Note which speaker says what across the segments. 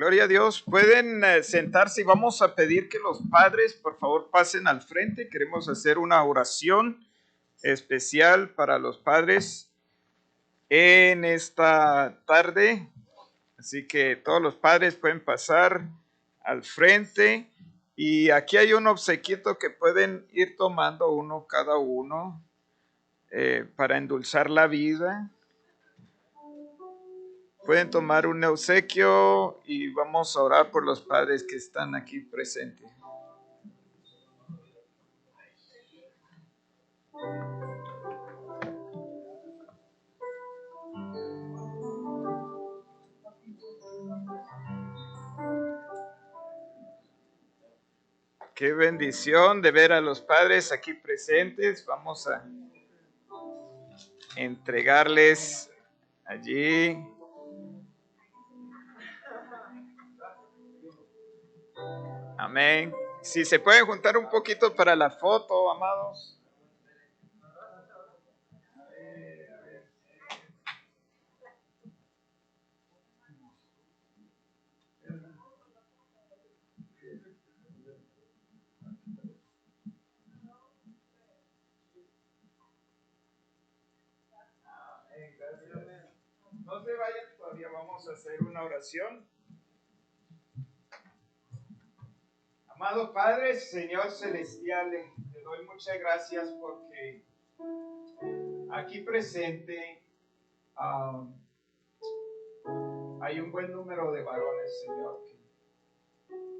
Speaker 1: Gloria a Dios. Pueden sentarse y vamos a pedir que los padres, por favor, pasen al frente. Queremos hacer una oración especial para los padres en esta tarde. Así que todos los padres pueden pasar al frente. Y aquí hay un obsequito que pueden ir tomando uno cada uno para endulzar la vida. Pueden tomar un obsequio y vamos a orar por los padres que están aquí presentes. Qué bendición de ver a los padres aquí presentes. Vamos a entregarles allí. Amén. Si se pueden juntar un poquito para la foto, amados. No se vayan todavía, vamos a hacer una oración. Amado Padre, Señor Celestial, te doy muchas gracias porque aquí presente hay un buen número de varones, Señor.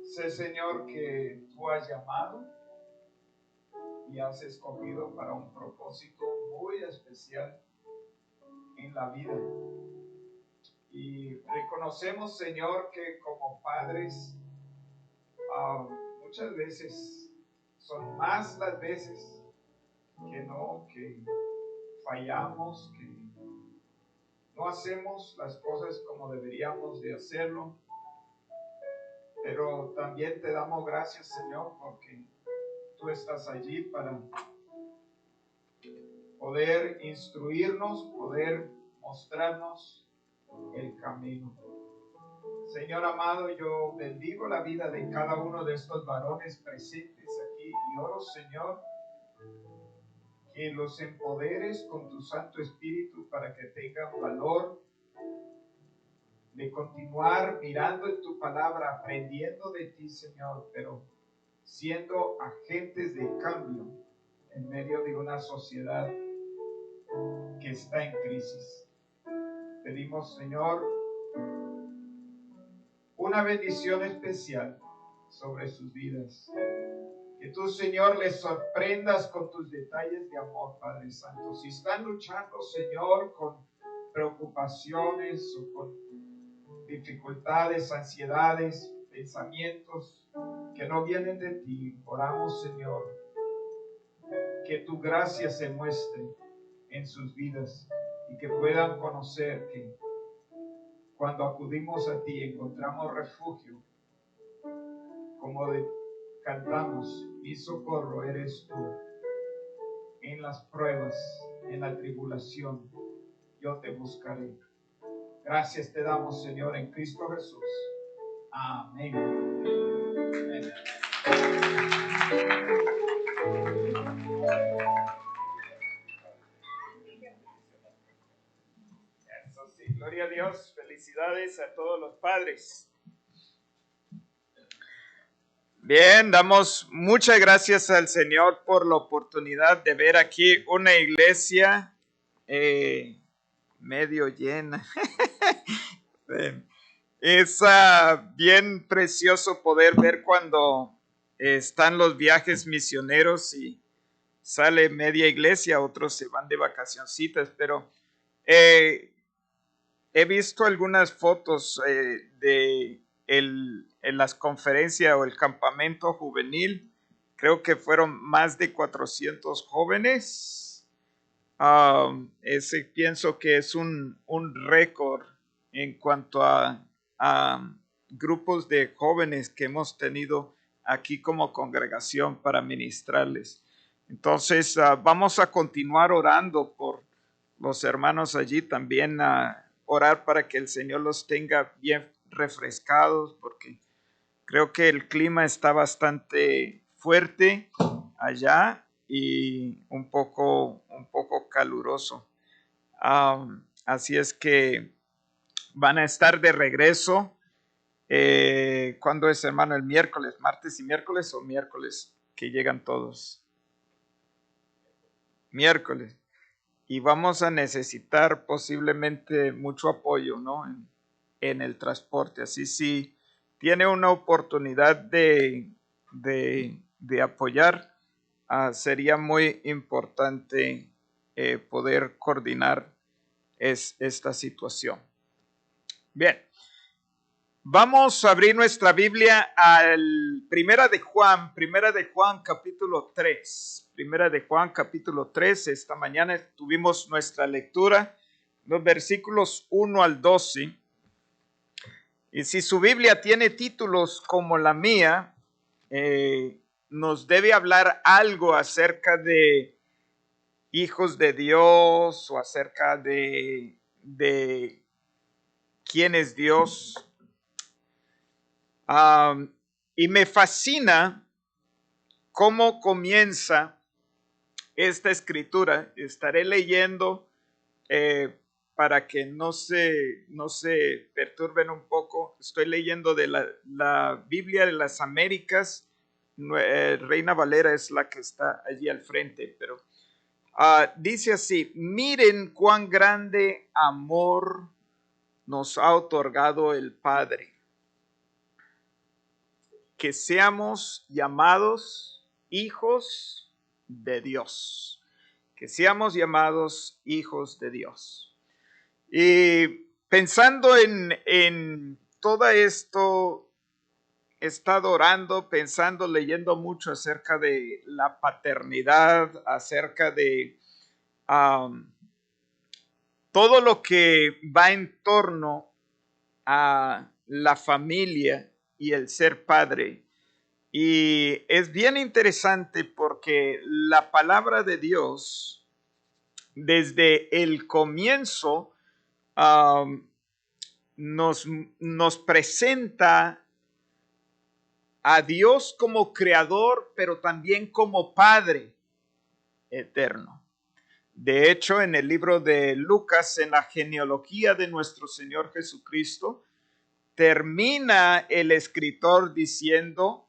Speaker 1: Sé, Señor, que tú has llamado y has escogido para un propósito muy especial en la vida. Y reconocemos, Señor, que como padres, muchas veces son más las veces que fallamos, que no hacemos las cosas como deberíamos de hacerlo. Pero también te damos gracias, Señor, porque tú estás allí para poder instruirnos, poder mostrarnos el camino. Señor amado, yo bendigo la vida de cada uno de estos varones presentes aquí y oro, Señor, que los empoderes con tu Santo Espíritu para que tengan valor de continuar mirando en tu palabra, aprendiendo de ti, Señor, pero siendo agentes de cambio en medio de una sociedad que está en crisis. Pedimos, Señor, una bendición especial sobre sus vidas. Que tú, Señor, les sorprendas con tus detalles de amor, Padre Santo. Si están luchando, Señor, con preocupaciones o con dificultades, ansiedades, pensamientos que no vienen de ti, oramos, Señor, que tu gracia se muestre en sus vidas y que puedan conocer que cuando acudimos a ti encontramos refugio, como cantamos, mi socorro eres tú. En las pruebas, en la tribulación, yo te buscaré. Gracias te damos, Señor, en Cristo Jesús. Amén. Amén. Eso sí, gloria a Dios. Felicidades a todos los padres. Bien, damos muchas gracias al Señor por la oportunidad de ver aquí una iglesia medio llena. Es bien precioso poder ver cuando están los viajes misioneros y sale media iglesia, otros se van de vacacioncitas, pero he visto algunas fotos en las conferencias o el campamento juvenil. Creo que fueron más de 400 jóvenes. Pienso que es un récord en cuanto a grupos de jóvenes que hemos tenido aquí como congregación para ministrarles. Entonces, vamos a continuar orando por los hermanos allí, también a orar para que el Señor los tenga bien refrescados porque creo que el clima está bastante fuerte allá y un poco caluroso. Así es que van a estar de regreso. ¿Cuándo es, hermano? ¿El miércoles, martes y miércoles o miércoles que llegan todos? Miércoles. Y vamos a necesitar posiblemente mucho apoyo, ¿no? En el transporte. Así si tiene una oportunidad de apoyar, sería muy importante poder coordinar esta situación. Bien, vamos a abrir nuestra Biblia al Primera de Juan capítulo 3. Primera de Juan capítulo 3, esta mañana tuvimos nuestra lectura, los versículos 1 al 12. Y si su Biblia tiene títulos como la mía, nos debe hablar algo acerca de hijos de Dios o acerca de quién es Dios. Y me fascina cómo comienza esta escritura. Estaré leyendo para que no se perturben un poco. Estoy leyendo de la Biblia de las Américas. Reina Valera es la que está allí al frente, pero dice así: miren cuán grande amor nos ha otorgado el Padre, que seamos llamados hijos de Dios. Que seamos llamados hijos de Dios. Y pensando en todo esto, he estado orando, pensando, leyendo mucho acerca de la paternidad, acerca de todo lo que va en torno a la familia y el ser padre. Y es bien interesante porque la palabra de Dios, desde el comienzo, nos presenta a Dios como creador, pero también como Padre eterno. De hecho, en el libro de Lucas, en la genealogía de nuestro Señor Jesucristo, termina el escritor diciendo: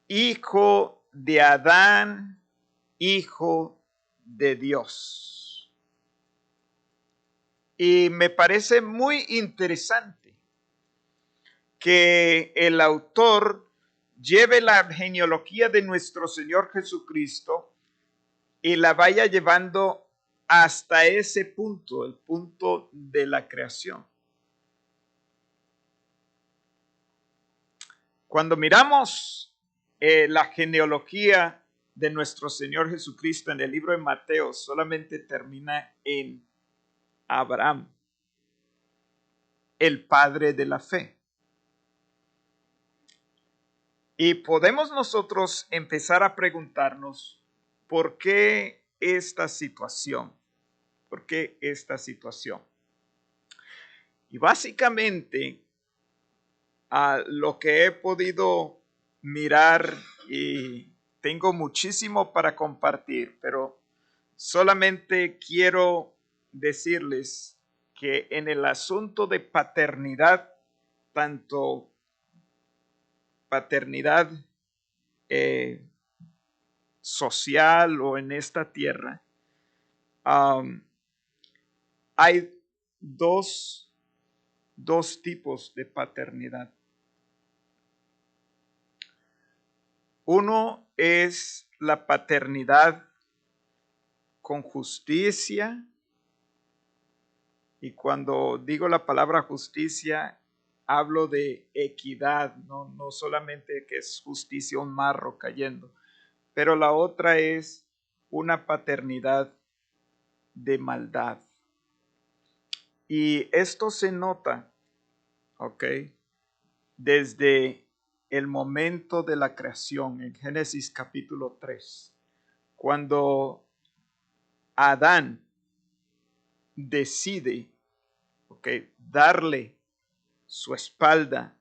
Speaker 1: hijo de Adán, hijo de Dios. Y me parece muy interesante que el autor lleve la genealogía de nuestro Señor Jesucristo y la vaya llevando hasta ese punto, el punto de la creación. Cuando miramos la genealogía de nuestro Señor Jesucristo en el libro de Mateo, solamente termina en Abraham, el padre de la fe. Y podemos nosotros empezar a preguntarnos, ¿por qué esta situación? ¿Por qué esta situación? Y básicamente, a lo que he podido mirar, y tengo muchísimo para compartir, pero solamente quiero decirles que en el asunto de paternidad, tanto paternidad social o en esta tierra, hay dos tipos de paternidad. Uno es la paternidad con justicia, y cuando digo la palabra justicia, hablo de equidad, no solamente que es justicia un marro cayendo, pero la otra es una paternidad de maldad. Y esto se nota, ¿ok?, desde el momento de la creación, en Génesis capítulo 3, cuando Adán decide, darle su espalda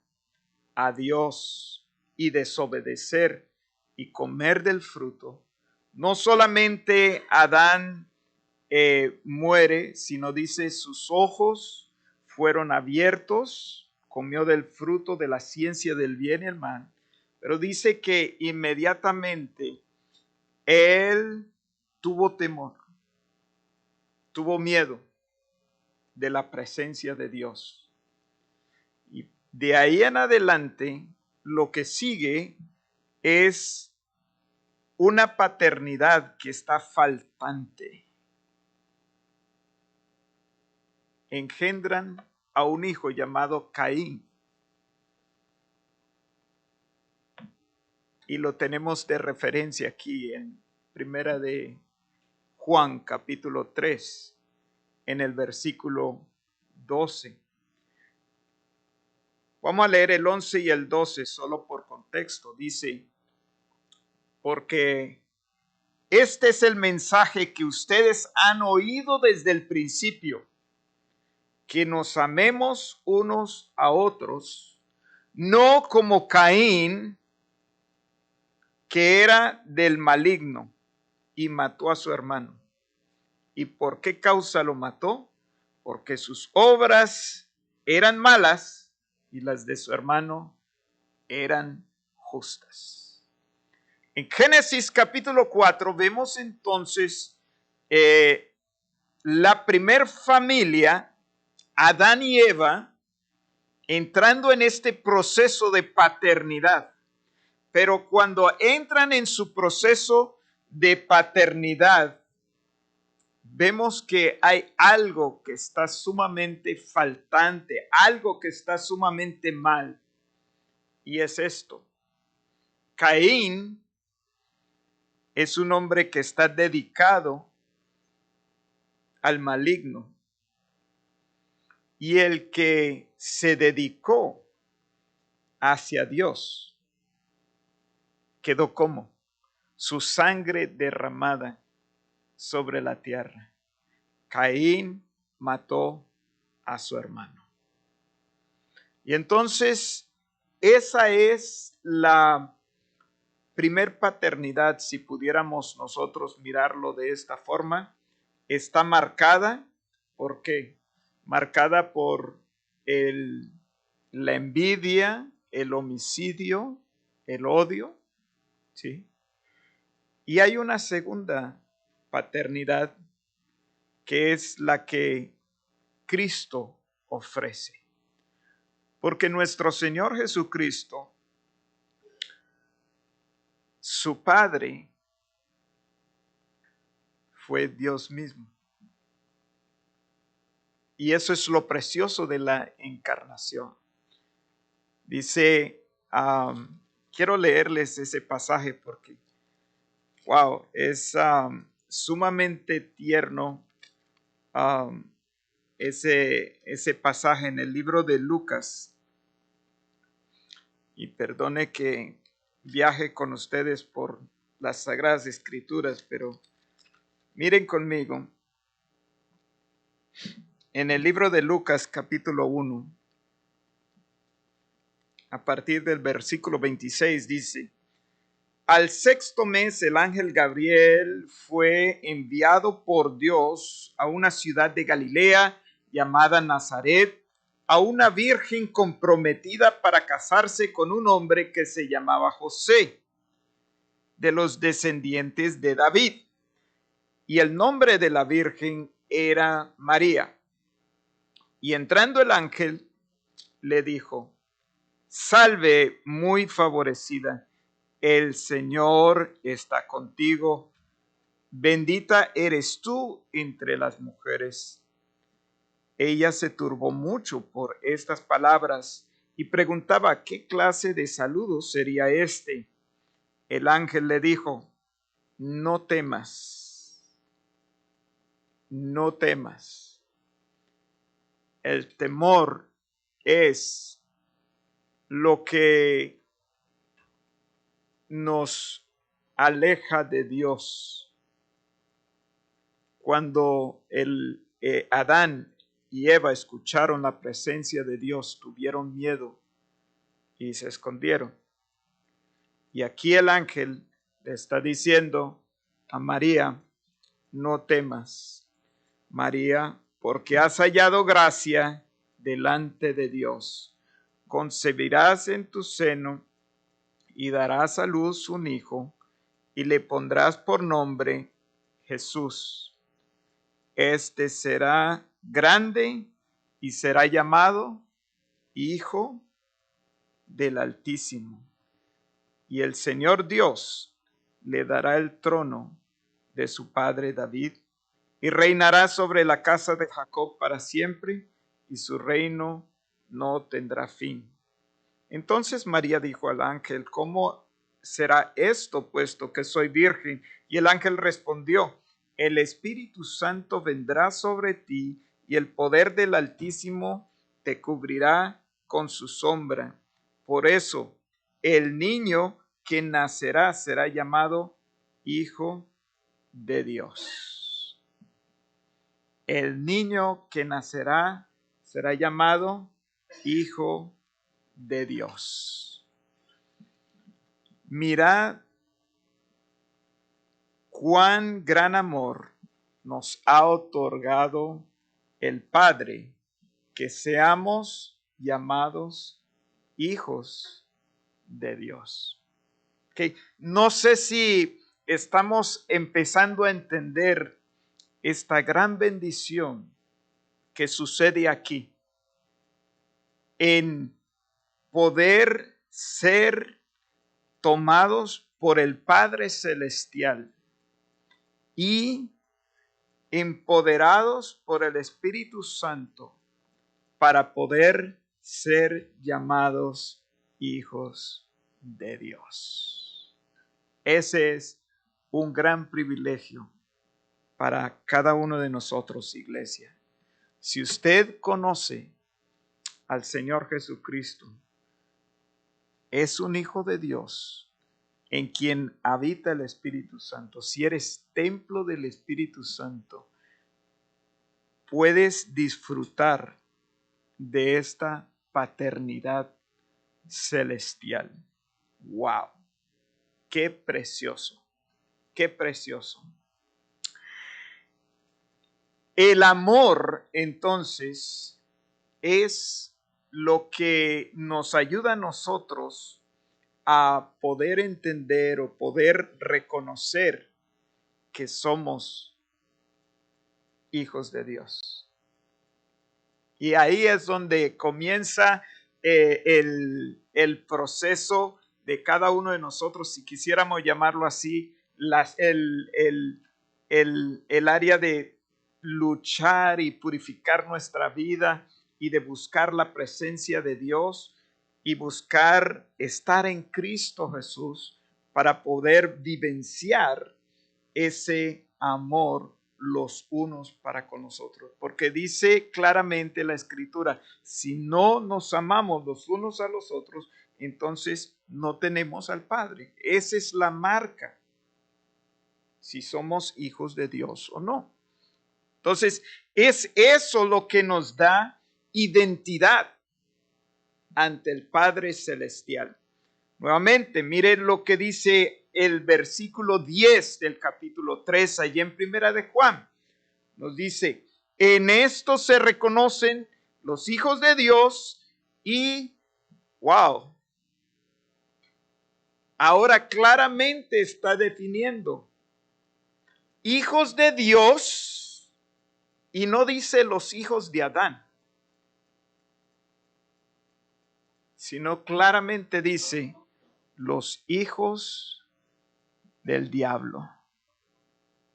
Speaker 1: a Dios y desobedecer y comer del fruto, no solamente Adán muere, sino dice sus ojos fueron abiertos, comió del fruto de la ciencia del bien y el mal, pero dice que inmediatamente él tuvo temor, tuvo miedo de la presencia de Dios. Y de ahí en adelante, lo que sigue es una paternidad que está faltante. Engendran a un hijo llamado Caín. Y lo tenemos de referencia aquí en Primera de Juan, capítulo 3, en el versículo 12. Vamos a leer el 11 y el 12 solo por contexto. Dice, porque este es el mensaje que ustedes han oído desde el principio, que nos amemos unos a otros, no como Caín, que era del maligno y mató a su hermano. ¿Y por qué causa lo mató? Porque sus obras eran malas y las de su hermano eran justas. En Génesis capítulo 4 vemos entonces la primer familia, Adán y Eva, entrando en este proceso de paternidad. Pero cuando entran en su proceso de paternidad, vemos que hay algo que está sumamente faltante, algo que está sumamente mal. Y es esto. Caín es un hombre que está dedicado al maligno. Y el que se dedicó hacia Dios quedó como su sangre derramada sobre la tierra. Caín mató a su hermano. Y entonces esa es la primer paternidad, si pudiéramos nosotros mirarlo de esta forma. Está marcada, ¿por qué? Marcada por la envidia, el homicidio, el odio, ¿sí? Y hay una segunda paternidad que es la que Cristo ofrece. Porque nuestro Señor Jesucristo, su Padre, fue Dios mismo. Y eso es lo precioso de la encarnación. Dice, quiero leerles ese pasaje porque, wow, es sumamente tierno ese pasaje en el libro de Lucas. Y perdone que viaje con ustedes por las Sagradas Escrituras, pero miren conmigo. En el libro de Lucas, capítulo 1, a partir del versículo 26, dice, al sexto mes el ángel Gabriel fue enviado por Dios a una ciudad de Galilea llamada Nazaret, a una virgen comprometida para casarse con un hombre que se llamaba José, de los descendientes de David. Y el nombre de la virgen era María. Y entrando el ángel, le dijo, salve muy favorecida, el Señor está contigo, bendita eres tú entre las mujeres. Ella se turbó mucho por estas palabras y preguntaba qué clase de saludo sería este. El ángel le dijo, no temas, no temas. El temor es lo que nos aleja de Dios. Cuando Adán y Eva escucharon la presencia de Dios, tuvieron miedo y se escondieron. Y aquí el ángel le está diciendo a María, no temas, María, porque has hallado gracia delante de Dios. Concebirás en tu seno y darás a luz un hijo y le pondrás por nombre Jesús. Este será grande y será llamado Hijo del Altísimo. Y el Señor Dios le dará el trono de su padre David y reinará sobre la casa de Jacob para siempre y su reino no tendrá fin. Entonces María dijo al ángel, ¿cómo será esto, puesto que soy virgen? Y el ángel respondió, el Espíritu Santo vendrá sobre ti y el poder del Altísimo te cubrirá con su sombra. Por eso, el niño que nacerá será llamado Hijo de Dios. El niño que nacerá será llamado Hijo de Dios. Mirad cuán gran amor nos ha otorgado el Padre, que seamos llamados hijos de Dios. Okay. No sé si estamos empezando a entender esta gran bendición que sucede aquí en poder ser tomados por el Padre Celestial y empoderados por el Espíritu Santo para poder ser llamados hijos de Dios. Ese es un gran privilegio para cada uno de nosotros, iglesia. Si usted conoce al Señor Jesucristo, es un hijo de Dios en quien habita el Espíritu Santo. Si eres templo del Espíritu Santo, puedes disfrutar de esta paternidad celestial. ¡Wow! ¡Qué precioso! ¡Qué precioso! El amor, entonces, es lo que nos ayuda a nosotros a poder entender o poder reconocer que somos hijos de Dios. Y ahí es donde comienza el proceso de cada uno de nosotros, si quisiéramos llamarlo así, el área de luchar y purificar nuestra vida y de buscar la presencia de Dios y buscar estar en Cristo Jesús para poder vivenciar ese amor los unos para con los otros. Porque dice claramente la Escritura, si no nos amamos los unos a los otros, entonces no tenemos al Padre. Esa es la marca, si somos hijos de Dios o no. Entonces, es eso lo que nos da identidad ante el Padre Celestial. Nuevamente, miren lo que dice el versículo 10 del capítulo 3, allí en Primera de Juan. Nos dice, en esto se reconocen los hijos de Dios y, wow, ahora claramente está definiendo hijos de Dios y no dice los hijos de Adán, sino claramente dice los hijos del diablo.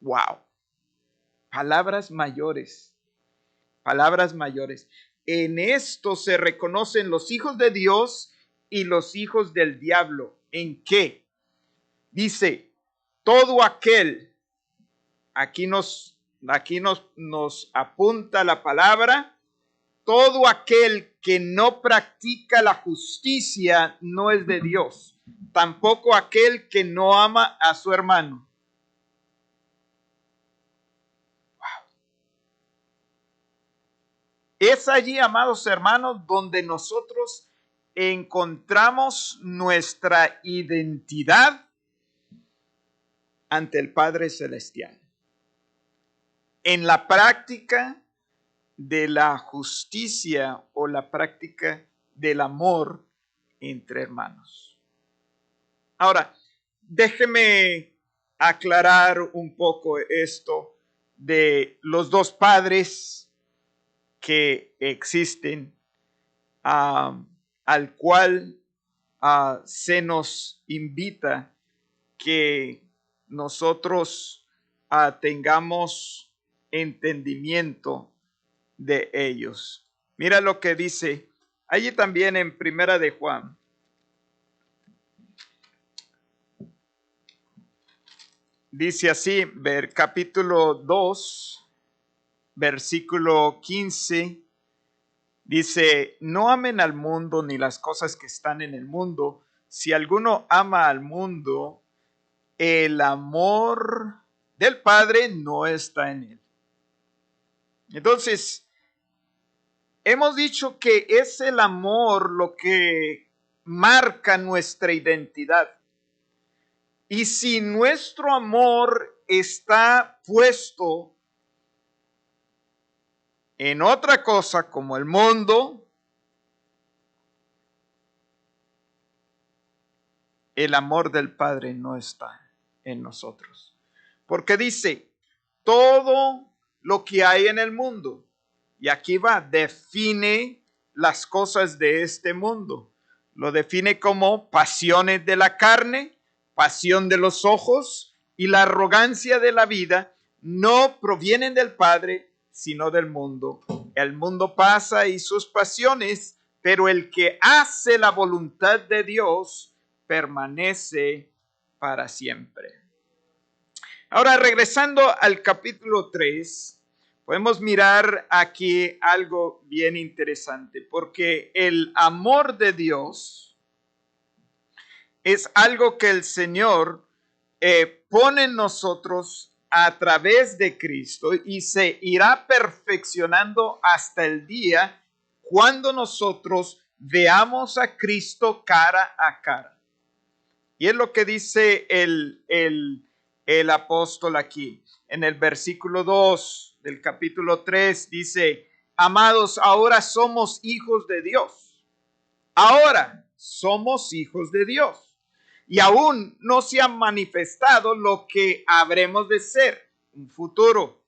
Speaker 1: Wow. Palabras mayores. Palabras mayores. En esto se reconocen los hijos de Dios y los hijos del diablo. ¿En qué? Dice, todo aquel, aquí nos apunta la palabra, todo aquel que no practica la justicia no es de Dios. Tampoco aquel que no ama a su hermano. Wow. es allí, amados hermanos, donde nosotros encontramos nuestra identidad ante el Padre Celestial. En la práctica de la justicia o la práctica del amor entre hermanos. Ahora, déjeme aclarar un poco esto de los dos padres que existen, al cual se nos invita que nosotros tengamos entendimiento de ellos. Mira lo que dice allí también en Primera de Juan. Dice así, capítulo 2, versículo 15. Dice, no amen al mundo ni las cosas que están en el mundo. Si alguno ama al mundo, el amor del Padre no está en él. Entonces, hemos dicho que es el amor lo que marca nuestra identidad. Y si nuestro amor está puesto en otra cosa como el mundo, el amor del Padre no está en nosotros. Porque dice, todo lo que hay en el mundo, y aquí va, define las cosas de este mundo. Lo define como pasiones de la carne, pasión de los ojos y la arrogancia de la vida, no provienen del Padre, sino del mundo. El mundo pasa y sus pasiones, pero el que hace la voluntad de Dios permanece para siempre. Ahora, regresando al capítulo 3, podemos mirar aquí algo bien interesante, porque el amor de Dios es algo que el Señor pone en nosotros a través de Cristo y se irá perfeccionando hasta el día cuando nosotros veamos a Cristo cara a cara. Y es lo que dice el apóstol aquí. En el versículo 2 del capítulo 3 dice, amados, ahora somos hijos de Dios. Ahora somos hijos de Dios. Y aún no se ha manifestado lo que habremos de ser, un futuro.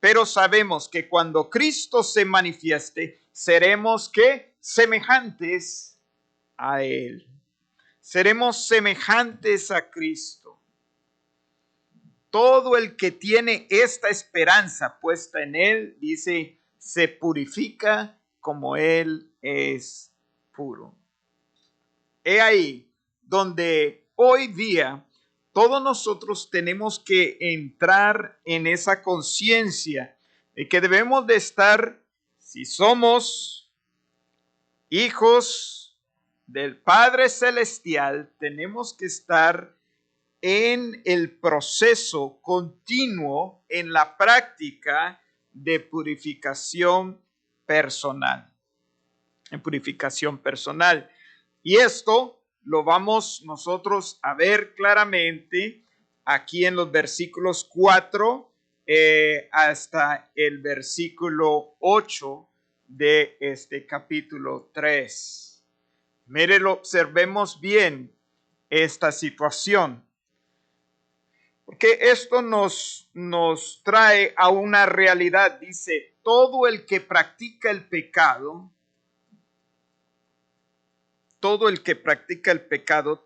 Speaker 1: Pero sabemos que cuando Cristo se manifieste, seremos ¿qué? Semejantes a Él. Seremos semejantes a Cristo. Todo el que tiene esta esperanza puesta en Él, dice, se purifica como Él es puro. He ahí donde hoy día todos nosotros tenemos que entrar en esa conciencia de que debemos de estar, si somos hijos del Padre Celestial, tenemos que estar en el proceso continuo, en la práctica de purificación personal. En purificación personal. Y esto lo vamos nosotros a ver claramente aquí en los versículos 4 hasta el versículo 8 de este capítulo 3. Mírenlo, observemos bien esta situación. Porque esto nos trae a una realidad. Dice, todo el que practica el pecado,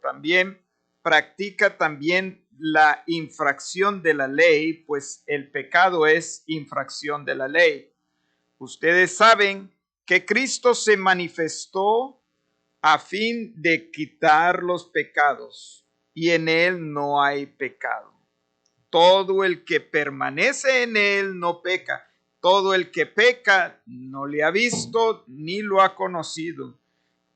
Speaker 1: también practica también la infracción de la ley, pues el pecado es infracción de la ley. Ustedes saben que Cristo se manifestó a fin de quitar los pecados, y en Él no hay pecado. Todo el que permanece en Él no peca. Todo el que peca no le ha visto ni lo ha conocido.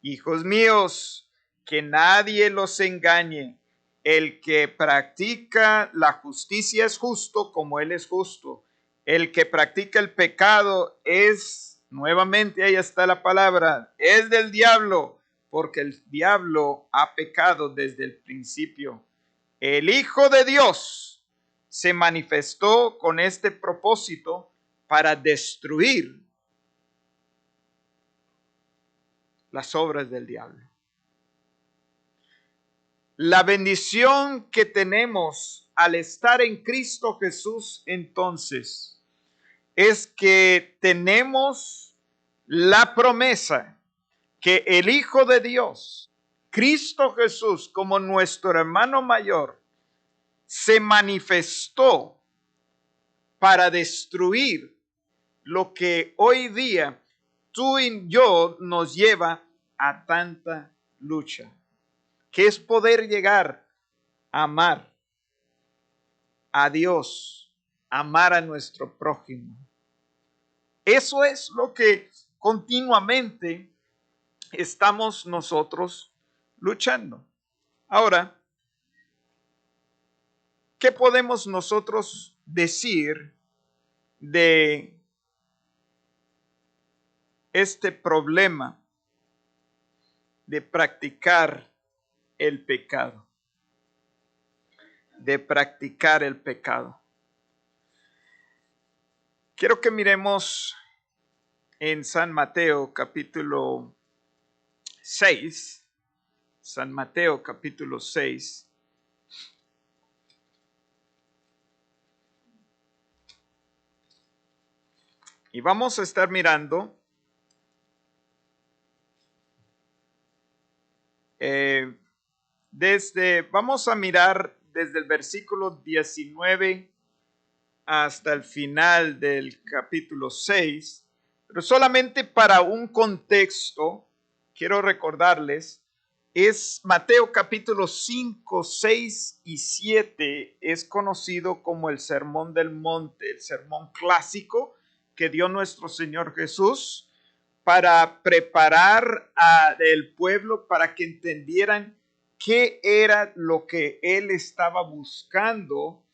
Speaker 1: Hijos míos, que nadie los engañe. El que practica la justicia es justo como Él es justo. El que practica el pecado es Nuevamente ahí está la palabra, es del diablo, porque el diablo ha pecado desde el principio. El Hijo de Dios se manifestó con este propósito para destruir las obras del diablo. La bendición que tenemos al estar en Cristo Jesús entonces es que tenemos la promesa que el Hijo de Dios, Cristo Jesús, como nuestro hermano mayor, se manifestó para destruir lo que hoy día tú y yo nos lleva a tanta lucha, que es poder llegar a amar a Dios, amar a nuestro prójimo. Eso es lo que continuamente estamos nosotros luchando. Ahora, ¿qué podemos nosotros decir de este problema de practicar el pecado? De practicar el pecado. Quiero que miremos en San Mateo capítulo 6. San Mateo capítulo 6. Y vamos a estar mirando vamos a mirar desde el versículo 19 hasta el final del capítulo 6, pero solamente para un contexto, quiero recordarles, es Mateo capítulo 5, 6 y 7, es conocido como el Sermón del Monte, el sermón clásico que dio nuestro Señor Jesús para preparar al pueblo para que entendieran qué era lo que él estaba buscando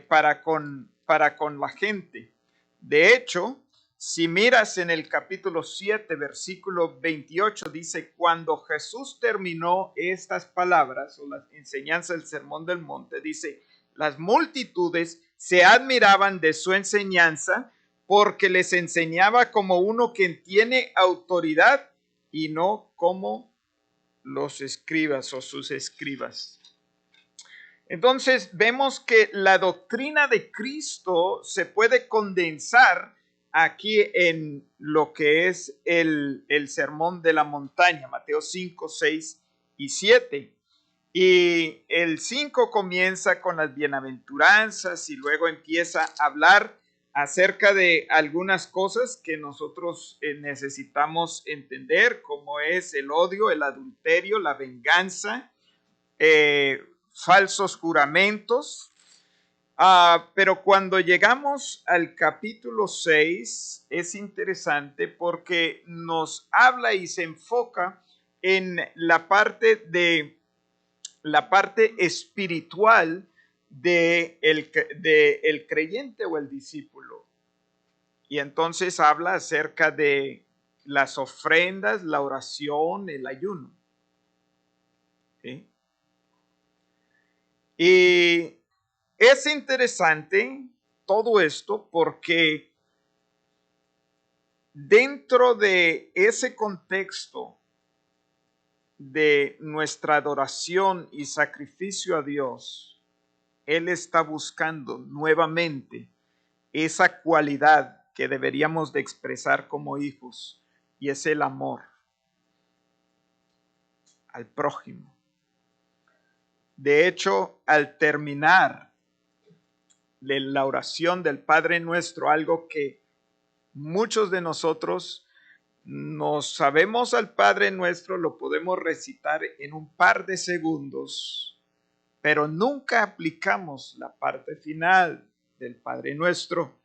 Speaker 1: para con la gente. De hecho, si miras en el capítulo 7, versículo 28, dice, cuando Jesús terminó estas palabras o las enseñanzas del Sermón del Monte, dice, las multitudes se admiraban de su enseñanza porque les enseñaba como uno que tiene autoridad y no como los escribas o sus escribas. Entonces vemos que la doctrina de Cristo se puede condensar aquí en lo que es el sermón de la montaña, Mateo 5, 6 y 7. Y el 5 comienza con las bienaventuranzas y luego empieza a hablar acerca de algunas cosas que nosotros necesitamos entender, como es el odio, el adulterio, la venganza, falsos juramentos. Pero cuando llegamos al capítulo 6 es interesante porque nos habla y se enfoca en la parte espiritual de el creyente o el discípulo. Y entonces habla acerca de las ofrendas, la oración, el ayuno. ¿Sí? Y es interesante todo esto porque dentro de ese contexto de nuestra adoración y sacrificio a Dios, Él está buscando nuevamente esa cualidad que deberíamos de expresar como hijos, y es el amor al prójimo. De hecho, al terminar la oración del Padre Nuestro, algo que muchos de nosotros nos sabemos al Padre Nuestro, lo podemos recitar en un par de segundos, pero nunca aplicamos la parte final del Padre Nuestro.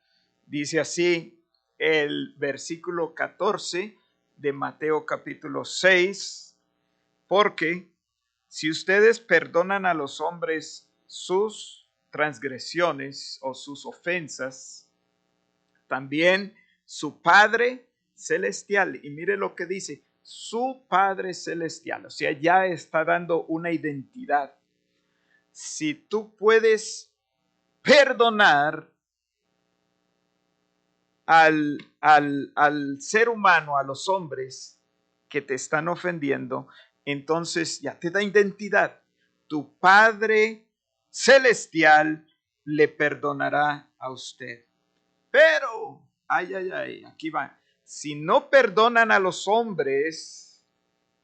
Speaker 1: Dice así el versículo 14 de Mateo capítulo 6, porque si ustedes perdonan a los hombres sus transgresiones o sus ofensas, también su Padre celestial. Y mire lo que dice, su Padre celestial. O sea, ya está dando una identidad. Si tú puedes perdonar al ser humano, a los hombres que te están ofendiendo, entonces ya te da identidad. Tu Padre celestial le perdonará a usted. Pero, aquí va. Si no perdonan a los hombres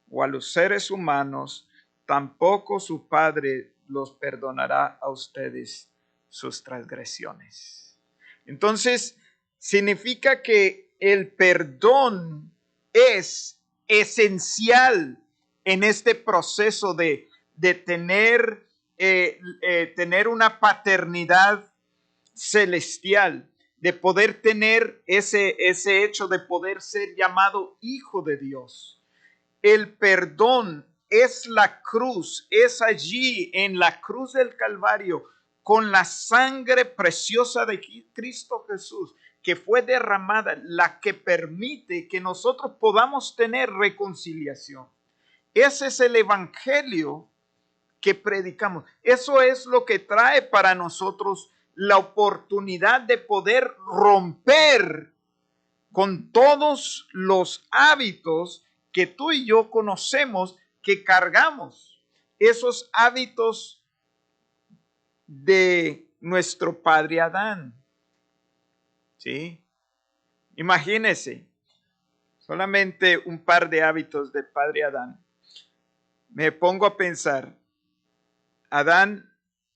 Speaker 1: o a los seres humanos, tampoco su Padre los perdonará a ustedes sus transgresiones. Entonces, significa que el perdón es esencial en este proceso de tener una paternidad celestial, de poder tener ese hecho de poder ser llamado hijo de Dios. El perdón es la cruz, es allí en la cruz del Calvario, con la sangre preciosa de Cristo Jesús, que fue derramada, la que permite que nosotros podamos tener reconciliación. Ese es el evangelio que predicamos. Eso es lo que trae para nosotros la oportunidad de poder romper con todos los hábitos que tú y yo conocemos, que cargamos, esos hábitos de nuestro padre Adán. ¿Sí? Imagínense, solamente un par de hábitos del padre Adán. Me pongo a pensar, Adán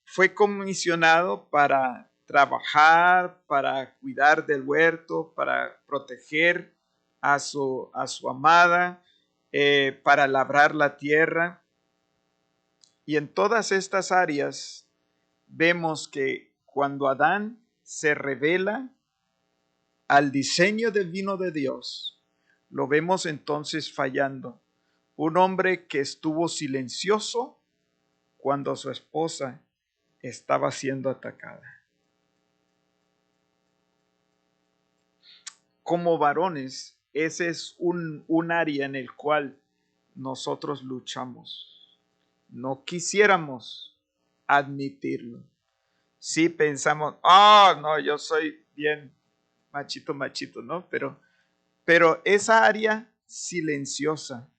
Speaker 1: fue comisionado para trabajar, para cuidar del huerto, para proteger a su amada, para labrar la tierra. Y en todas estas áreas vemos que cuando Adán se revela al diseño divino de Dios, lo vemos entonces fallando. Un hombre que estuvo silencioso cuando su esposa estaba siendo atacada. Como varones, ese es un área en el cual nosotros luchamos. No quisiéramos admitirlo. Sí pensamos, no, yo soy bien machito, ¿no? Pero esa área silenciosa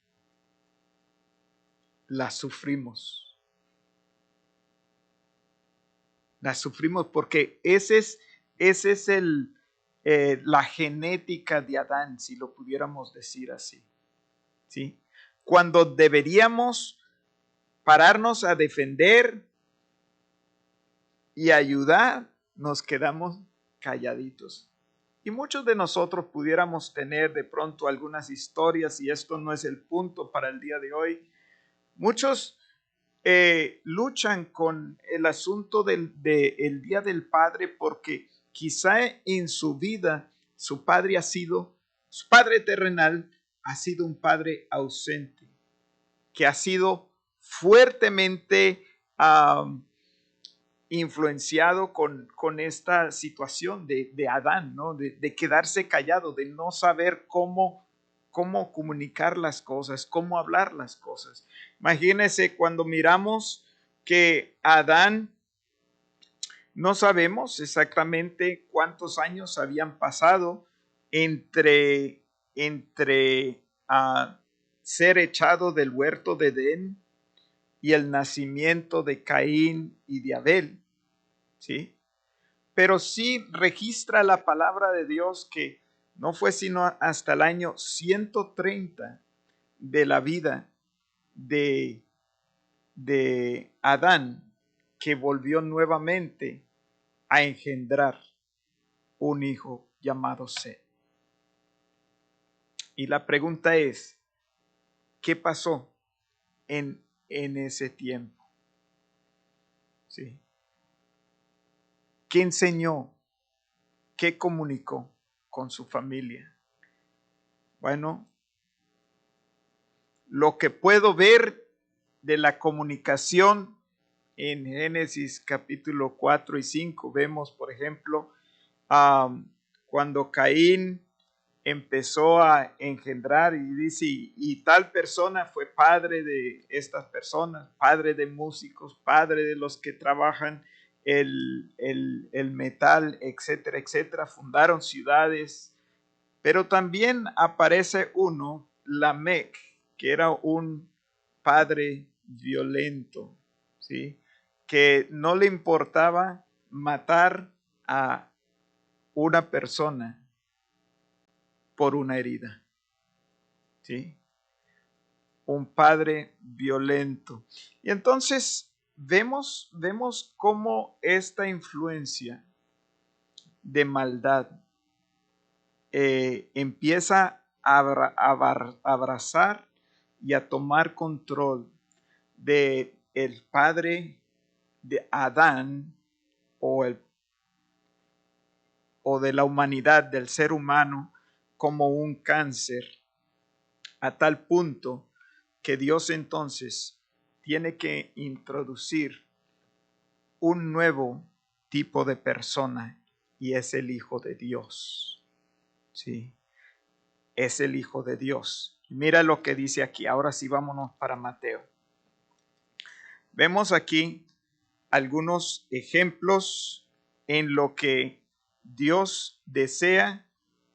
Speaker 1: la sufrimos. La sufrimos porque ese es la genética de Adán, si lo pudiéramos decir así. ¿Sí? Cuando deberíamos pararnos a defender y ayudar, nos quedamos calladitos. Y muchos de nosotros pudiéramos tener de pronto algunas historias, y esto no es el punto para el día de hoy. Muchos luchan con el asunto del Día del Padre porque quizá en su vida su padre terrenal ha sido un padre ausente, que ha sido fuertemente influenciado con esta situación de Adán, ¿no? De quedarse callado, de no saber cómo comunicar las cosas, cómo hablar las cosas. Imagínense cuando miramos que Adán, no sabemos exactamente cuántos años habían pasado entre ser echado del huerto de Edén y el nacimiento de Caín y de Abel, ¿sí? Pero sí registra la palabra de Dios que no fue sino hasta el año 130 de la vida de Adán que volvió nuevamente a engendrar un hijo llamado Set. Y la pregunta es, ¿qué pasó en ese tiempo? ¿Sí? ¿Qué enseñó? ¿Qué comunicó con su familia? Bueno, lo que puedo ver de la comunicación en Génesis capítulo 4 y 5, vemos, por ejemplo, cuando Caín empezó a engendrar y dice, y tal persona fue padre de estas personas, padre de músicos, padre de los que trabajan el metal, etcétera, etcétera. Fundaron ciudades, pero también aparece uno, Lamec, que era un padre violento, ¿sí? Que no le importaba matar a una persona por una herida, ¿sí? Un padre violento. Y entonces vemos cómo esta influencia de maldad empieza a abrazar y a tomar control de el padre de Adán o de la humanidad, del ser humano, como un cáncer, a tal punto que Dios entonces tiene que introducir un nuevo tipo de persona, y es el Hijo de Dios. Sí, es el Hijo de Dios. Mira lo que dice aquí. Ahora sí, vámonos para Mateo. Vemos aquí algunos ejemplos en lo que Dios desea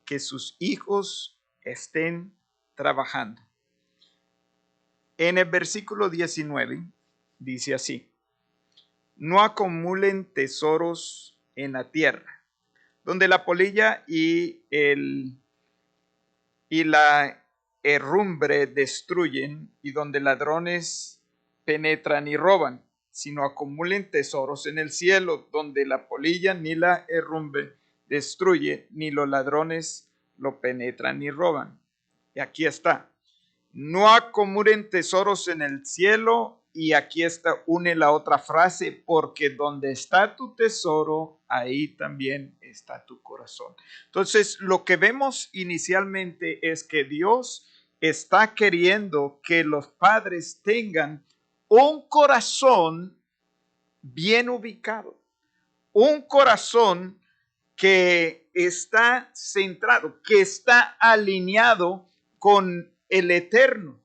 Speaker 1: que sus hijos estén trabajando. En el versículo 19 dice así: no acumulen tesoros en la tierra, donde la polilla y la herrumbre destruyen, y donde ladrones penetran y roban, sino acumulen tesoros en el cielo, donde la polilla ni la herrumbre destruye, ni los ladrones lo penetran ni roban. Y aquí está: no acumulen tesoros en el cielo. Y aquí está, une la otra frase: porque donde está tu tesoro, ahí también está tu corazón. Entonces, lo que vemos inicialmente es que Dios está queriendo que los padres tengan un corazón bien ubicado, un corazón que está centrado, que está alineado con el Eterno,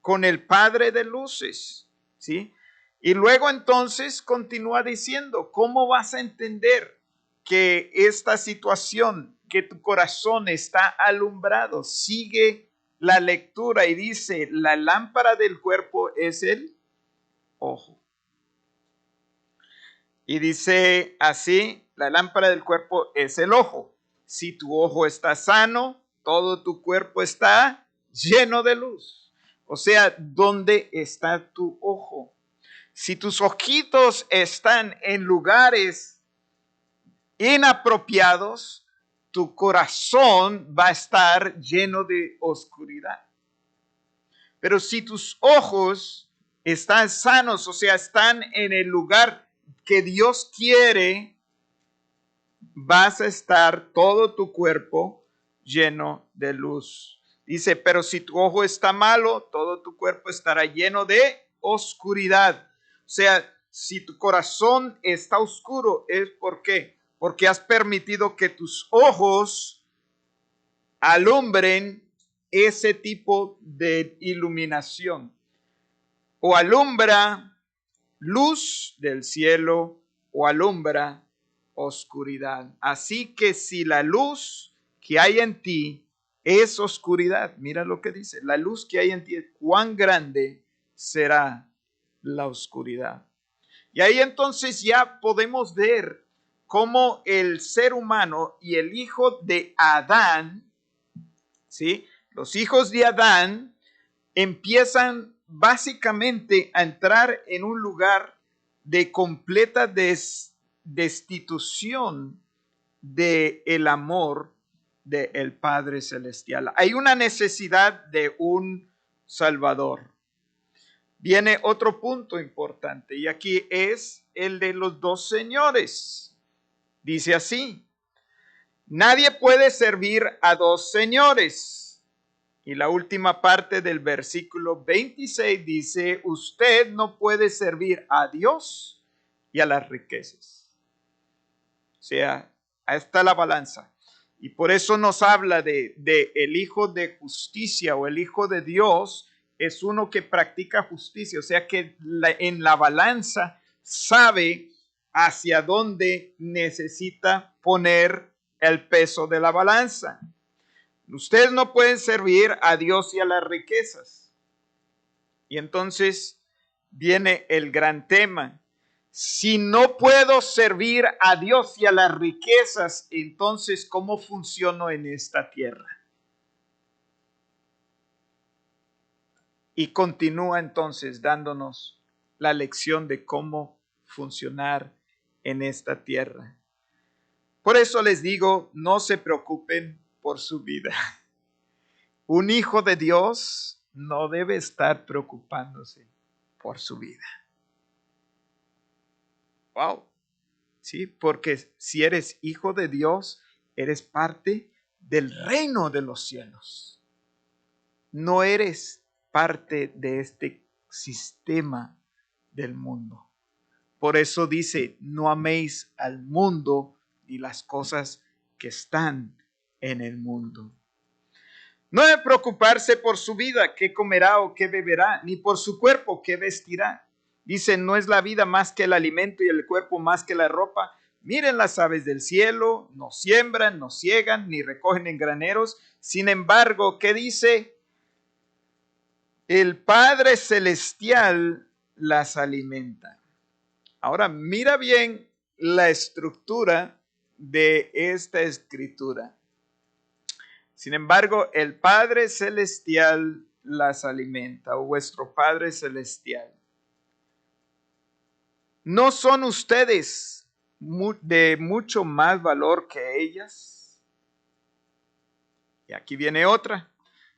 Speaker 1: con el Padre de luces, ¿sí? Y luego entonces continúa diciendo: ¿cómo vas a entender que esta situación, que tu corazón está alumbrado? Sigue la lectura y dice: la lámpara del cuerpo es el ojo. Y dice así: la lámpara del cuerpo es el ojo. Si tu ojo está sano, todo tu cuerpo está lleno de luz. O sea, ¿dónde está tu ojo? Si tus ojitos están en lugares inapropiados, tu corazón va a estar lleno de oscuridad. Pero si tus ojos están sanos, o sea, están en el lugar que Dios quiere, vas a estar todo tu cuerpo lleno de luz. Dice: pero si tu ojo está malo, todo tu cuerpo estará lleno de oscuridad. O sea, si tu corazón está oscuro, ¿es por qué? Porque has permitido que tus ojos alumbren ese tipo de iluminación. O alumbra luz del cielo, o alumbra oscuridad. Así que si la luz que hay en ti es oscuridad, mira lo que dice: la luz que hay en ti, cuán grande será la oscuridad. Y ahí entonces ya podemos ver cómo el ser humano y el hijo de Adán, ¿sí? Los hijos de Adán empiezan básicamente a entrar en un lugar de completa destitución del amor del Padre Celestial. Hay una necesidad de un Salvador. Viene otro punto importante, y aquí es el de los dos señores. Dice así: nadie puede servir a dos señores. Y la última parte del versículo 26 dice: usted no puede servir a Dios y a las riquezas. O sea, ahí está la balanza. Y por eso nos habla de el Hijo de Justicia o el Hijo de Dios es uno que practica justicia, o sea que en la balanza sabe hacia dónde necesita poner el peso de la balanza. Ustedes no pueden servir a Dios y a las riquezas. Y entonces viene el gran tema. Si no puedo servir a Dios y a las riquezas, entonces ¿cómo funciono en esta tierra? Y continúa entonces dándonos la lección de cómo funcionar en esta tierra. Por eso les digo, no se preocupen por su vida. Un hijo de Dios no debe estar preocupándose por su vida. Wow. Sí, porque si eres hijo de Dios, eres parte del reino de los cielos. No eres parte de este sistema del mundo. Por eso dice, no améis al mundo ni las cosas que están en el mundo. No debe preocuparse por su vida, qué comerá o qué beberá, ni por su cuerpo, qué vestirá. Dice, no es la vida más que el alimento y el cuerpo más que la ropa. Miren las aves del cielo, no siembran, no ciegan, ni recogen en graneros. Sin embargo, ¿qué dice? El Padre Celestial las alimenta. Ahora, mira bien la estructura de esta escritura. Sin embargo, el Padre Celestial las alimenta, o vuestro Padre Celestial. ¿No son ustedes de mucho más valor que ellas? Y aquí viene otra.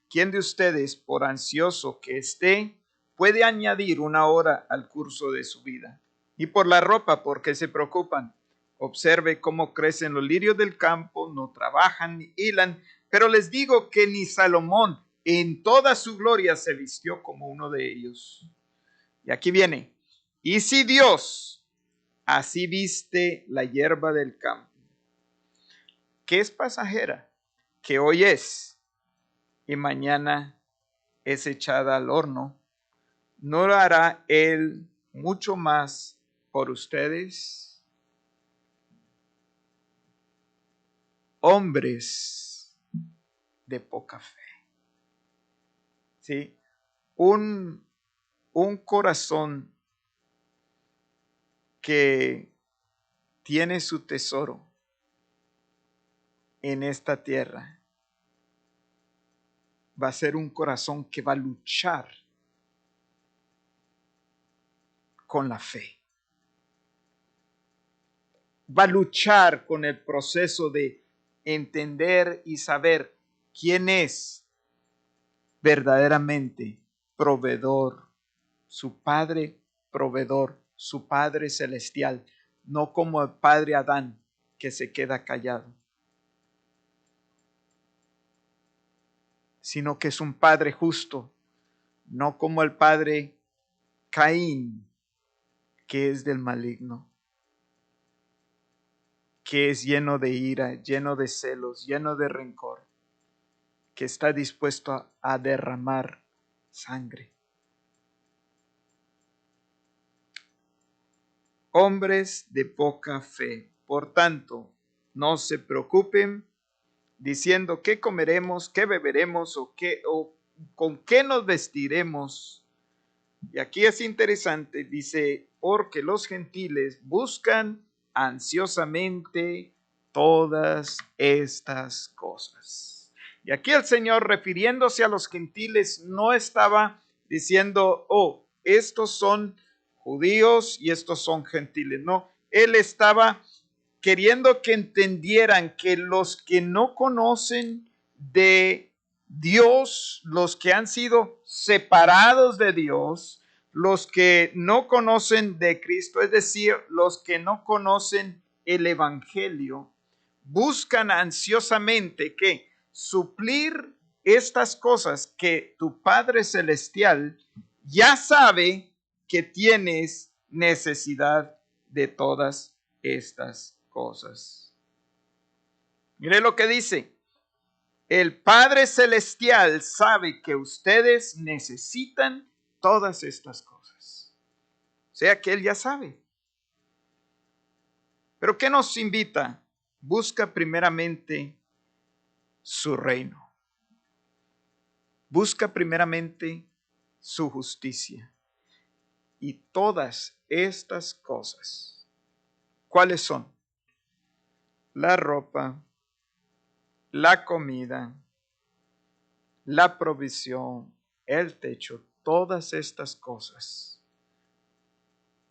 Speaker 1: ¿Quién de ustedes, por ansioso que esté, puede añadir una hora al curso de su vida? Y por la ropa, ¿por qué se preocupan? Observe cómo crecen los lirios del campo, no trabajan ni hilan, pero les digo que ni Salomón en toda su gloria se vistió como uno de ellos. Y aquí viene, y si Dios así viste la hierba del campo, que es pasajera, que hoy es y mañana es echada al horno, ¿no lo hará Él mucho más por ustedes? Hombres de poca fe. ¿Sí? Un corazón que tiene su tesoro en esta tierra va a ser un corazón que va a luchar con la fe. Va a luchar con el proceso de entender y saber quién es verdaderamente proveedor, su Padre proveedor, su Padre celestial, no como el Padre Adán que se queda callado, sino que es un Padre justo, no como el Padre Caín, que es del maligno, que es lleno de ira, lleno de celos, lleno de rencor, que está dispuesto a derramar sangre. Hombres de poca fe. Por tanto, no se preocupen diciendo qué comeremos, qué beberemos o con qué nos vestiremos. Y aquí es interesante, dice, porque los gentiles buscan ansiosamente todas estas cosas. Y aquí el Señor, refiriéndose a los gentiles, no estaba diciendo, oh, estos son judíos y estos son gentiles. No, Él estaba queriendo que entendieran que los que no conocen de Dios, los que han sido separados de Dios, los que no conocen de Cristo, es decir, los que no conocen el Evangelio, buscan ansiosamente que suplir estas cosas que tu Padre Celestial ya sabe que tienes necesidad de todas estas cosas. Mire lo que dice. El Padre Celestial sabe que ustedes necesitan todas estas cosas. O sea que Él ya sabe. Pero ¿qué nos invita? Busca primeramente su reino. Busca primeramente su justicia. Y todas estas cosas, ¿cuáles son? La ropa, la comida, la provisión, el techo, todas estas cosas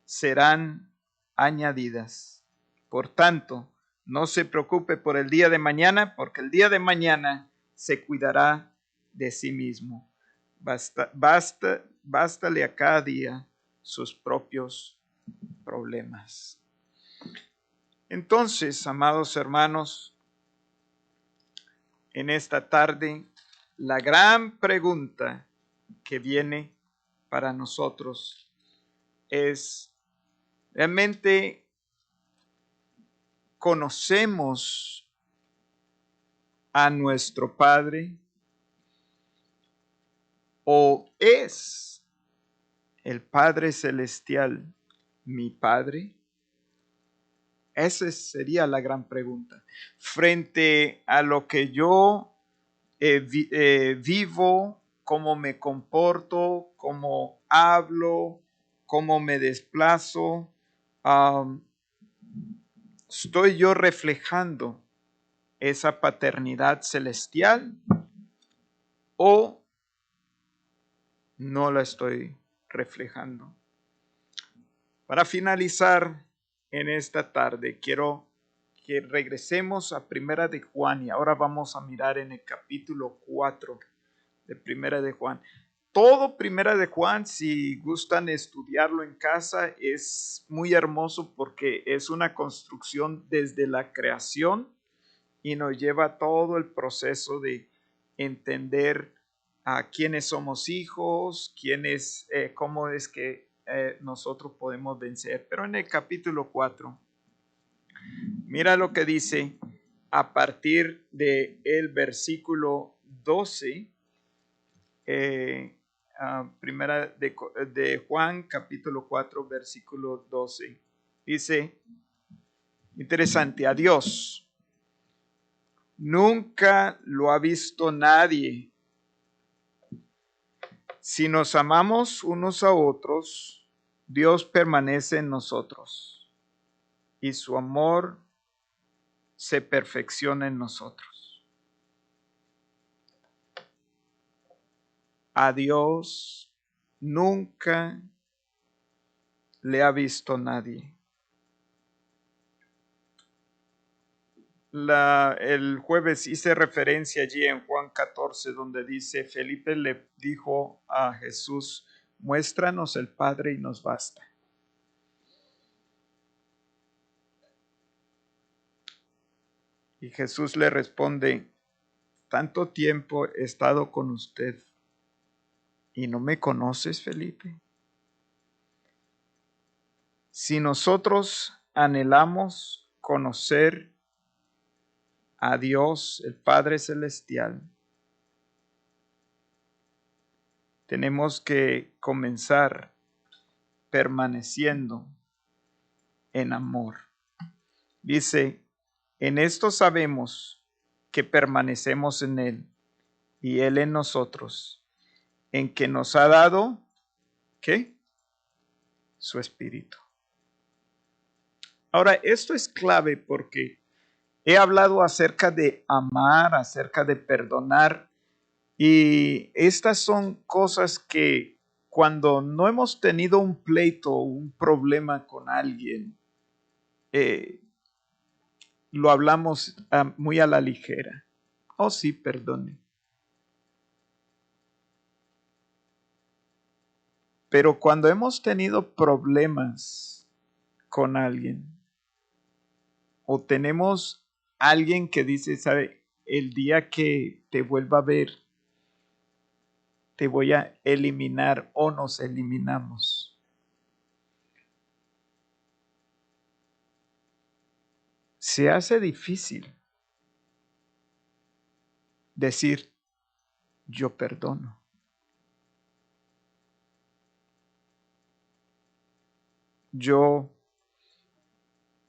Speaker 1: serán añadidas. Por tanto, no se preocupe por el día de mañana, porque el día de mañana se cuidará de sí mismo. Bástale a cada día sus propios problemas. Entonces, amados hermanos, en esta tarde, la gran pregunta que viene para nosotros es, ¿realmente conocemos a nuestro Padre? ¿O es el Padre Celestial mi Padre? Esa sería la gran pregunta. Frente a lo que yo vivo, cómo me comporto, cómo hablo, cómo me desplazo, ¿estoy yo reflejando esa paternidad celestial o no la estoy reflejando? Para finalizar en esta tarde, quiero que regresemos a Primera de Juan y ahora vamos a mirar en el capítulo 4 de Primera de Juan. Todo Primera de Juan, si gustan estudiarlo en casa, es muy hermoso porque es una construcción desde la creación y nos lleva todo el proceso de entender a quiénes somos hijos, cómo es que nosotros podemos vencer. Pero en el capítulo 4, mira lo que dice a partir del versículo 12, primera de Juan, capítulo 4, versículo 12. Dice, interesante, a Dios nunca lo ha visto nadie. Si nos amamos unos a otros, Dios permanece en nosotros y su amor se perfecciona en nosotros. A Dios nunca le ha visto nadie. El jueves hice referencia allí en Juan 14, donde dice, Felipe le dijo a Jesús, muéstranos el Padre y nos basta. Y Jesús le responde, tanto tiempo he estado con usted y no me conoces, Felipe. Si nosotros anhelamos conocer a Dios, el Padre Celestial, tenemos que comenzar permaneciendo en amor. Dice, en esto sabemos que permanecemos en Él y Él en nosotros, en que nos ha dado, ¿qué? Su Espíritu. Ahora, esto es clave porque he hablado acerca de amar, acerca de perdonar, y estas son cosas que cuando no hemos tenido un pleito o un problema con alguien, lo hablamos muy a la ligera. Oh, sí, perdone. Pero cuando hemos tenido problemas con alguien, o tenemos alguien que dice, sabe, el día que te vuelva a ver, te voy a eliminar o nos eliminamos. Se hace difícil decir, yo perdono. Yo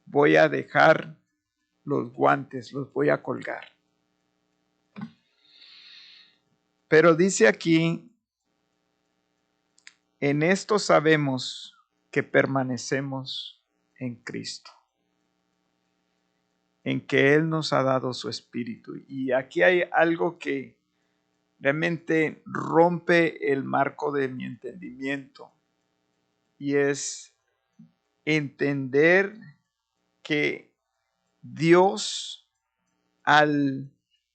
Speaker 1: voy a dejar los guantes, los voy a colgar. Pero dice aquí, en esto sabemos que permanecemos en Cristo, en que Él nos ha dado su Espíritu. Y aquí hay algo que realmente rompe el marco de mi entendimiento, y es entender que Dios, al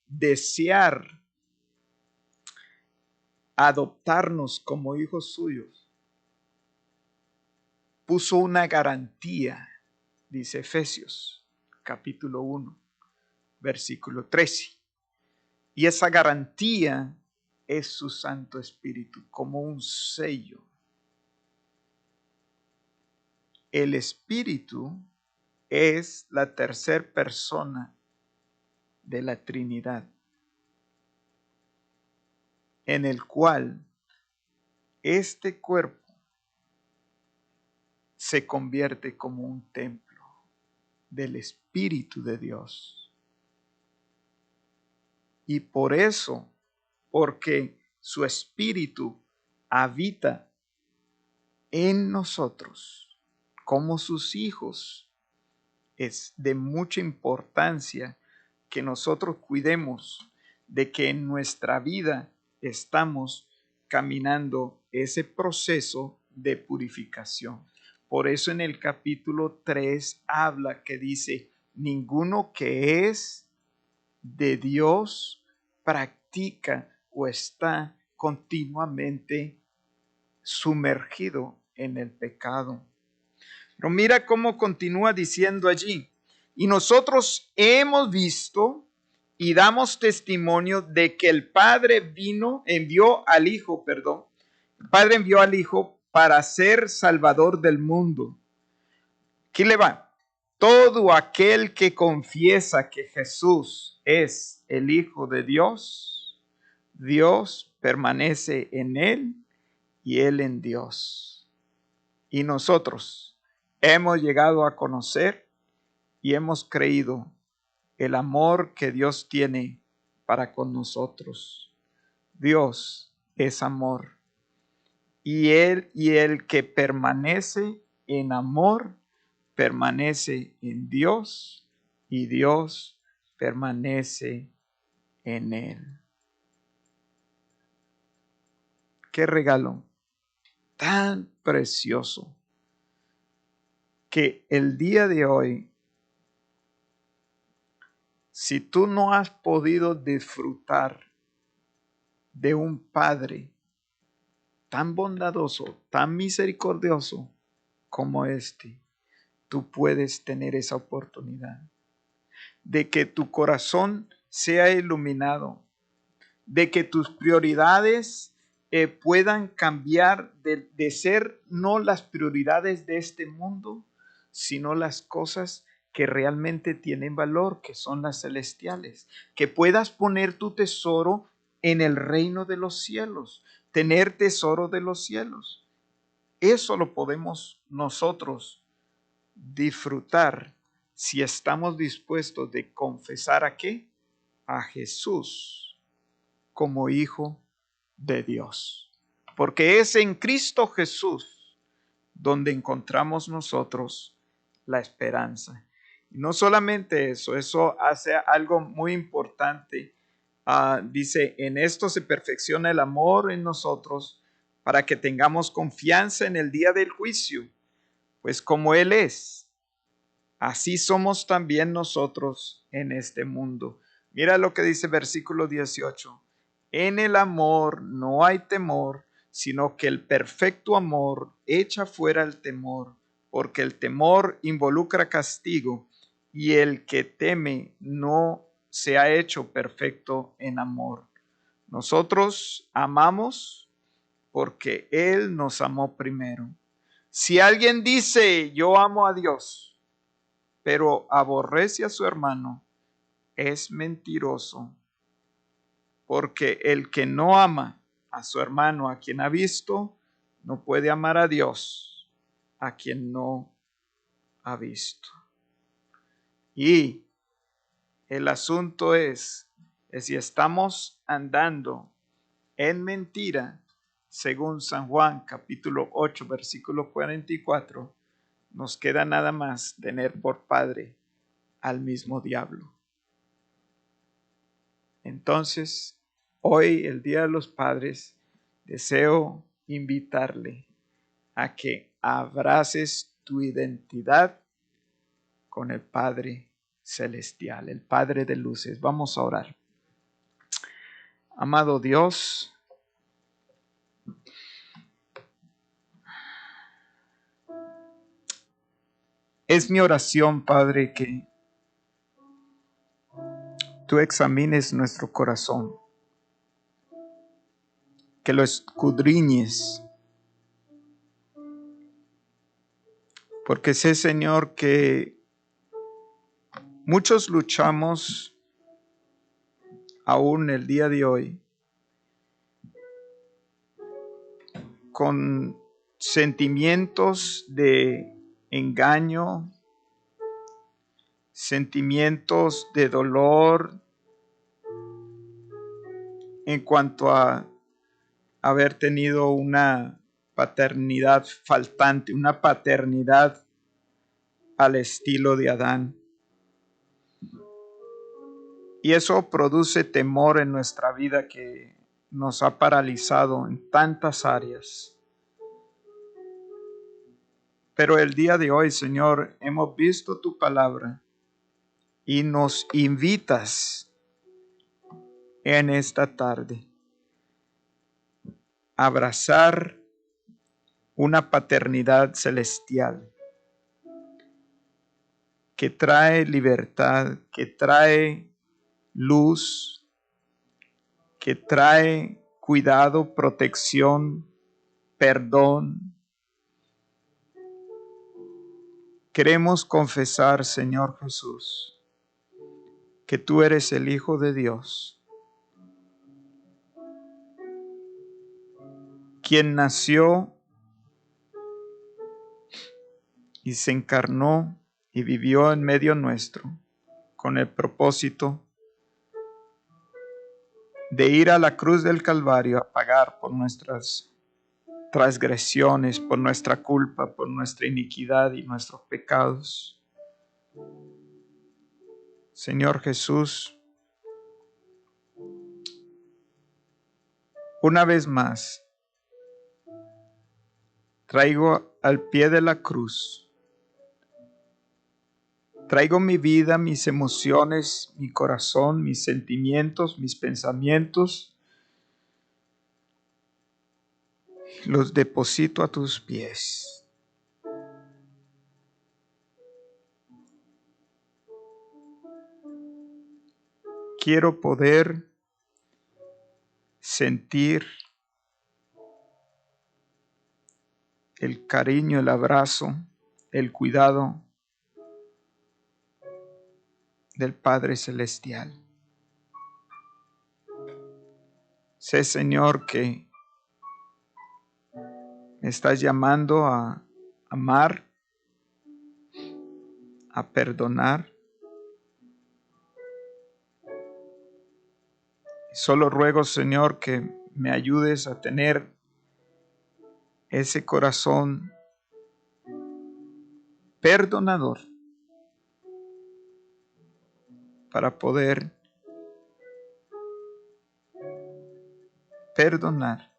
Speaker 1: desear adoptarnos como hijos suyos, puso una garantía, dice Efesios capítulo 1, versículo 13. Y esa garantía es su Santo Espíritu, como un sello. El Espíritu es la tercera persona de la Trinidad, en el cual este cuerpo se convierte como un templo del Espíritu de Dios. Y por eso, porque su Espíritu habita en nosotros como sus hijos, es de mucha importancia que nosotros cuidemos de que en nuestra vida estamos caminando ese proceso de purificación. Por eso en el capítulo 3 habla que dice, ninguno que es de Dios practica o está continuamente sumergido en el pecado. Pero mira cómo continúa diciendo allí, y nosotros hemos visto y damos testimonio de que el Padre envió al Hijo para ser Salvador del mundo. Aquí le va. Todo aquel que confiesa que Jesús es el Hijo de Dios, Dios permanece en él y él en Dios. Y nosotros hemos llegado a conocer y hemos creído el amor que Dios tiene para con nosotros. Dios es amor. Y el que permanece en amor, permanece en Dios y Dios permanece en él. Qué regalo tan precioso que el día de hoy, si tú no has podido disfrutar de un Padre tan bondadoso, tan misericordioso como este, tú puedes tener esa oportunidad de que tu corazón sea iluminado, de que tus prioridades puedan cambiar de ser no las prioridades de este mundo, sino las cosas que realmente tienen valor, que son las celestiales. Que puedas poner tu tesoro en el reino de los cielos, tener tesoro de los cielos. Eso lo podemos nosotros disfrutar si estamos dispuestos de confesar ¿a qué? A Jesús como Hijo de Dios. Porque es en Cristo Jesús donde encontramos nosotros la esperanza. Y no solamente eso hace algo muy importante. Dice, en esto se perfecciona el amor en nosotros para que tengamos confianza en el día del juicio. Pues como Él es, así somos también nosotros en este mundo. Mira lo que dice versículo 18. En el amor no hay temor, sino que el perfecto amor echa fuera el temor, porque el temor involucra castigo, y el que teme no se ha hecho perfecto en amor. Nosotros amamos porque Él nos amó primero. Si alguien dice, yo amo a Dios, pero aborrece a su hermano, es mentiroso porque el que no ama a su hermano a quien ha visto, no puede amar a Dios a quien no ha visto. Y el asunto es que si estamos andando en mentira, según San Juan capítulo 8 versículo 44, nos queda nada más tener por padre al mismo diablo. Entonces, hoy, el Día de los Padres, deseo invitarle a que abraces tu identidad con el Padre Celestial, el Padre de luces. Vamos a orar. Amado Dios, es mi oración, Padre, que tú examines nuestro corazón, que lo escudriñes, porque sé, Señor, que muchos luchamos aún el día de hoy con sentimientos de engaño, sentimientos de dolor en cuanto a haber tenido una paternidad faltante, una paternidad al estilo de Adán. Y eso produce temor en nuestra vida que nos ha paralizado en tantas áreas. Pero el día de hoy, Señor, hemos visto tu palabra y nos invitas en esta tarde a abrazar una paternidad celestial que trae libertad, que trae luz, que trae cuidado, protección, perdón. Queremos confesar, Señor Jesús, que tú eres el Hijo de Dios, quien nació y se encarnó y vivió en medio nuestro con el propósito de ir a la cruz del Calvario a pagar por nuestras transgresiones, por nuestra culpa, por nuestra iniquidad y nuestros pecados. Señor Jesús, una vez más, traigo al pie de la cruz, traigo mi vida, mis emociones, mi corazón, mis sentimientos, mis pensamientos, los deposito a tus pies. Quiero poder sentir el cariño, el abrazo, el cuidado del Padre Celestial. Sé, Señor, que me estás llamando a amar, a perdonar. Solo ruego, Señor, que me ayudes a tener ese corazón perdonador para poder perdonar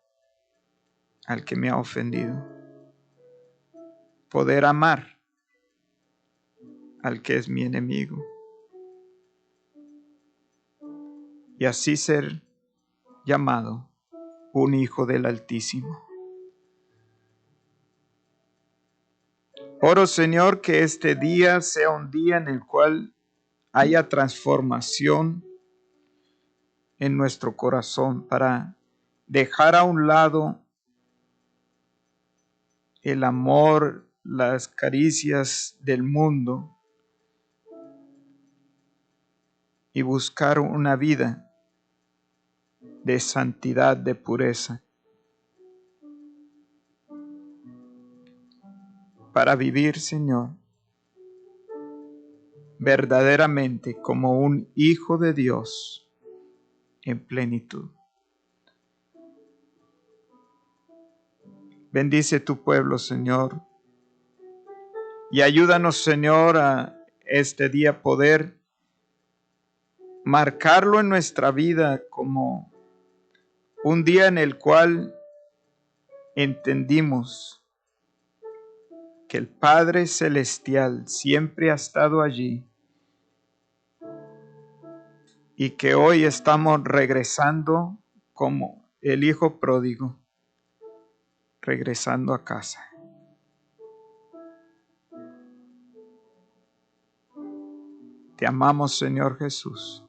Speaker 1: al que me ha ofendido, poder amar al que es mi enemigo y así ser llamado un hijo del Altísimo. Oro, Señor, que este día sea un día en el cual haya transformación en nuestro corazón para dejar a un lado el amor, las caricias del mundo y buscar una vida de santidad, de pureza, para vivir, Señor, verdaderamente como un hijo de Dios en plenitud. Bendice tu pueblo, Señor, y ayúdanos, Señor, a este día poder marcarlo en nuestra vida como un día en el cual entendimos que el Padre Celestial siempre ha estado allí y que hoy estamos regresando como el Hijo pródigo, regresando a casa. Te amamos, Señor Jesús.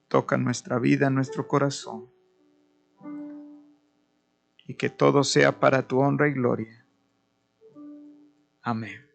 Speaker 1: Toca nuestra vida, nuestro corazón, y que todo sea para tu honra y gloria. Amén.